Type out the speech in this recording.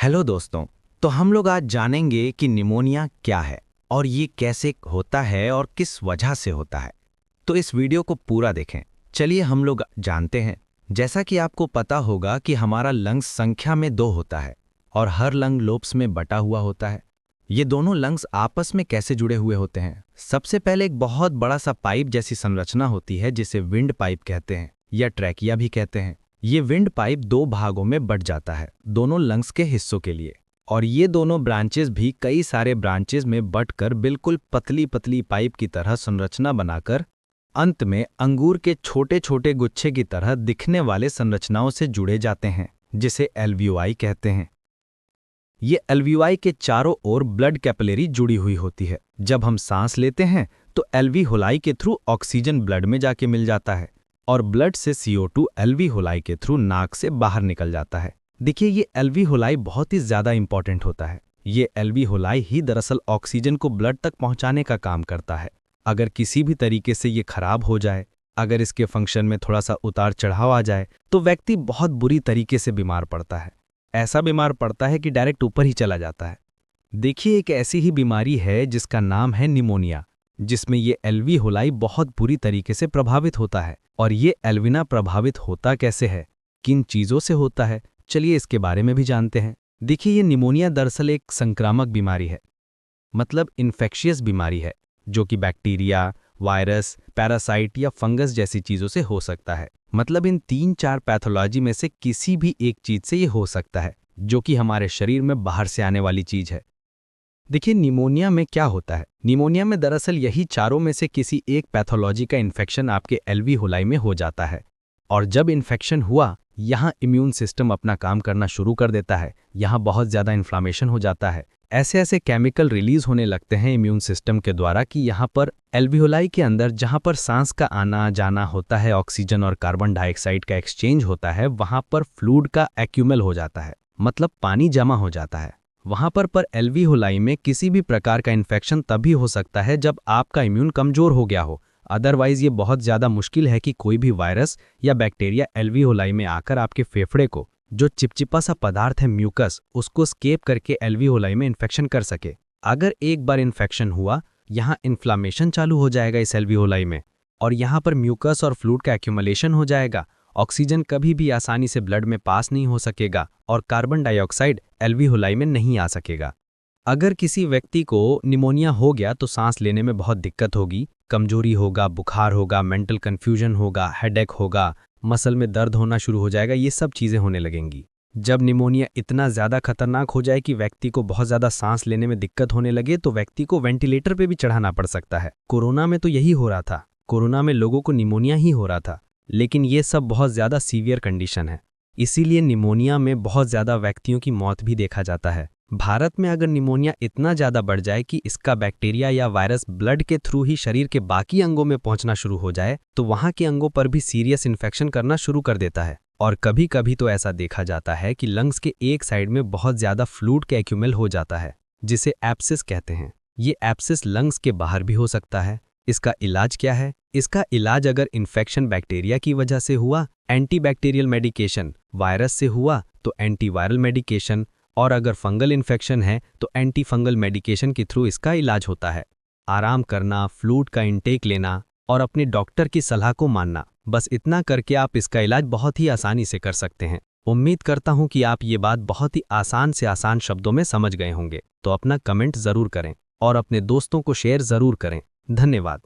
Hello दोस्तों। तो हम लोग आज जानेंगे कि निमोनिया क्या है और ये कैसे होता है और किस वजह से होता है। तो इस वीडियो को पूरा देखें। चलिए हम लोग जानते हैं। जैसा कि आपको पता होगा कि हमारा लंग्स संख्या में 2 होता है और हर लंग लोब्स में बटा हुआ होता है। ये दोनों लंग्स आपस में कैसे जुड़े हुए होते हैं? सबसे पहले एक बहुत बड़ा सा पाइप जैसी संरचना होती है जिसे विंड पाइप कहते हैं या ट्रैकिया भी कहते हैं। ये विंड पाइप 2 भागों में बट जाता है, दोनों लंग्स के हिस्सों के लिए। और ये दोनों ब्रांचेस भी कई सारे ब्रांचेस में बटकर बिल्कुल पतली पतली पाइप की तरह संरचना बनाकर अंत में अंगूर के छोटे छोटे गुच्छे की तरह दिखने वाले संरचनाओं से जुड़े जाते हैं, जिसे एल्वियोलाई कहते हैं। ये एल्वियोलाई के चारों ओर ब्लड कैपिलरी जुड़ी हुई होती है। जब हम सांस लेते हैं तो एल्वियोलाई के थ्रू ऑक्सीजन ब्लड में जाके मिल जाता है और ब्लड से CO2 एल्वियोलाई के थ्रू नाक से बाहर निकल जाता है। देखिए, ये एल्वियोलाई बहुत ही ज्यादा इंपॉर्टेंट होता है। ये एल्वियोलाई ही दरअसल ऑक्सीजन को ब्लड तक पहुंचाने का काम करता है। अगर किसी भी तरीके से ये खराब हो जाए, अगर इसके फंक्शन में थोड़ा सा उतार चढ़ाव आ जाए, तो व्यक्ति बहुत बुरी तरीके से बीमार पड़ता है। ऐसा बीमार पड़ता है कि डायरेक्ट ऊपर ही चला जाता है। देखिए, एक ऐसी ही बीमारी है जिसका नाम है निमोनिया, जिसमें ये एल्वियोलाई बहुत बुरी तरीके से प्रभावित होता है। और ये एल्विना प्रभावित होता कैसे है, किन चीज़ों से होता है, चलिए इसके बारे में भी जानते हैं। देखिए, ये निमोनिया दरअसल एक संक्रामक बीमारी है, मतलब इन्फेक्शियस बीमारी है, जो कि बैक्टीरिया, वायरस, पैरासाइट या फंगस जैसी चीज़ों से हो सकता है। मतलब इन 3-4 पैथोलॉजी में से किसी भी एक चीज़ से ये हो सकता है, जो कि हमारे शरीर में बाहर से आने वाली चीज़ है। देखिए, निमोनिया में क्या होता है। निमोनिया में दरअसल यही चारों में से किसी एक पैथोलॉजी का इन्फेक्शन आपके एल्वियोलाई में हो जाता है। और जब इन्फेक्शन हुआ, यहाँ इम्यून सिस्टम अपना काम करना शुरू कर देता है। यहाँ बहुत ज़्यादा इन्फ्लामेशन हो जाता है। ऐसे ऐसे केमिकल रिलीज होने लगते हैं इम्यून सिस्टम के द्वारा कि यहाँ पर एल्वियोलाई के अंदर जहाँ पर सांस का आना जाना होता है, ऑक्सीजन और कार्बन डाइऑक्साइड का एक्सचेंज होता है, वहाँ पर फ्लूइड का एक्यूमल हो जाता है, मतलब पानी जमा हो जाता है वहाँ पर एल्वियोलाई में किसी भी प्रकार का इन्फेक्शन तभी हो सकता है जब आपका इम्यून कमजोर हो गया हो। अदरवाइज ये बहुत ज़्यादा मुश्किल है कि कोई भी वायरस या बैक्टीरिया एल्वियोलाई में आकर आपके फेफड़े को, जो चिपचिपा सा पदार्थ है म्यूकस, उसको स्केप करके एल्वियोलाई में इन्फेक्शन कर सके। अगर एक बार इन्फेक्शन हुआ, यहाँ इन्फ्लामेशन चालू हो जाएगा इस एल्वियोलाई में और यहाँ पर म्यूकस और फ्लूइड का एक्यूमुलेशन हो जाएगा। ऑक्सीजन कभी भी आसानी से ब्लड में पास नहीं हो सकेगा और कार्बन डाइऑक्साइड एल्वियोलाई में नहीं आ सकेगा। अगर किसी व्यक्ति को निमोनिया हो गया तो सांस लेने में बहुत दिक्कत होगी, कमजोरी होगा, बुखार होगा, मेंटल कन्फ्यूजन होगा, हेडेक होगा, मसल में दर्द होना शुरू हो जाएगा, ये सब चीज़ें होने लगेंगी। जब निमोनिया इतना ज़्यादा खतरनाक हो जाए कि व्यक्ति को बहुत ज़्यादा सांस लेने में दिक्कत होने लगे तो व्यक्ति को वेंटिलेटर पे भी चढ़ाना पड़ सकता है। कोरोना में तो यही हो रहा था। कोरोना में लोगों को निमोनिया ही हो रहा था, लेकिन ये सब बहुत ज़्यादा सीवियर कंडीशन है। इसीलिए निमोनिया में बहुत ज़्यादा व्यक्तियों की मौत भी देखा जाता है। भारत में अगर निमोनिया इतना ज़्यादा बढ़ जाए कि इसका बैक्टीरिया या वायरस ब्लड के थ्रू ही शरीर के बाकी अंगों में पहुंचना शुरू हो जाए तो वहां के अंगों पर भी सीरियस इन्फेक्शन करना शुरू कर देता है। और कभी कभी तो ऐसा देखा जाता है कि लंग्स के एक साइड में बहुत ज़्यादा फ्लूइड का एक्यूमल हो जाता है, जिसे एब्सिस कहते हैं। ये एब्सिस लंग्स के बाहर भी हो सकता है। इसका इलाज क्या है? इसका इलाज अगर इन्फेक्शन बैक्टीरिया की वजह से हुआ, एंटीबैक्टीरियल मेडिकेशन, वायरस से हुआ तो एंटीवायरल मेडिकेशन, और अगर फंगल इन्फेक्शन है तो एंटी फंगल मेडिकेशन के थ्रू इसका इलाज होता है। आराम करना, फ्लूइड का इंटेक लेना और अपने डॉक्टर की सलाह को मानना, बस इतना करके आप इसका इलाज बहुत ही आसानी से कर सकते हैं। उम्मीद करता हूं कि आप ये बात बहुत ही आसान से आसान शब्दों में समझ गए होंगे। तो अपना कमेंट ज़रूर करें और अपने दोस्तों को शेयर ज़रूर करें। धन्यवाद।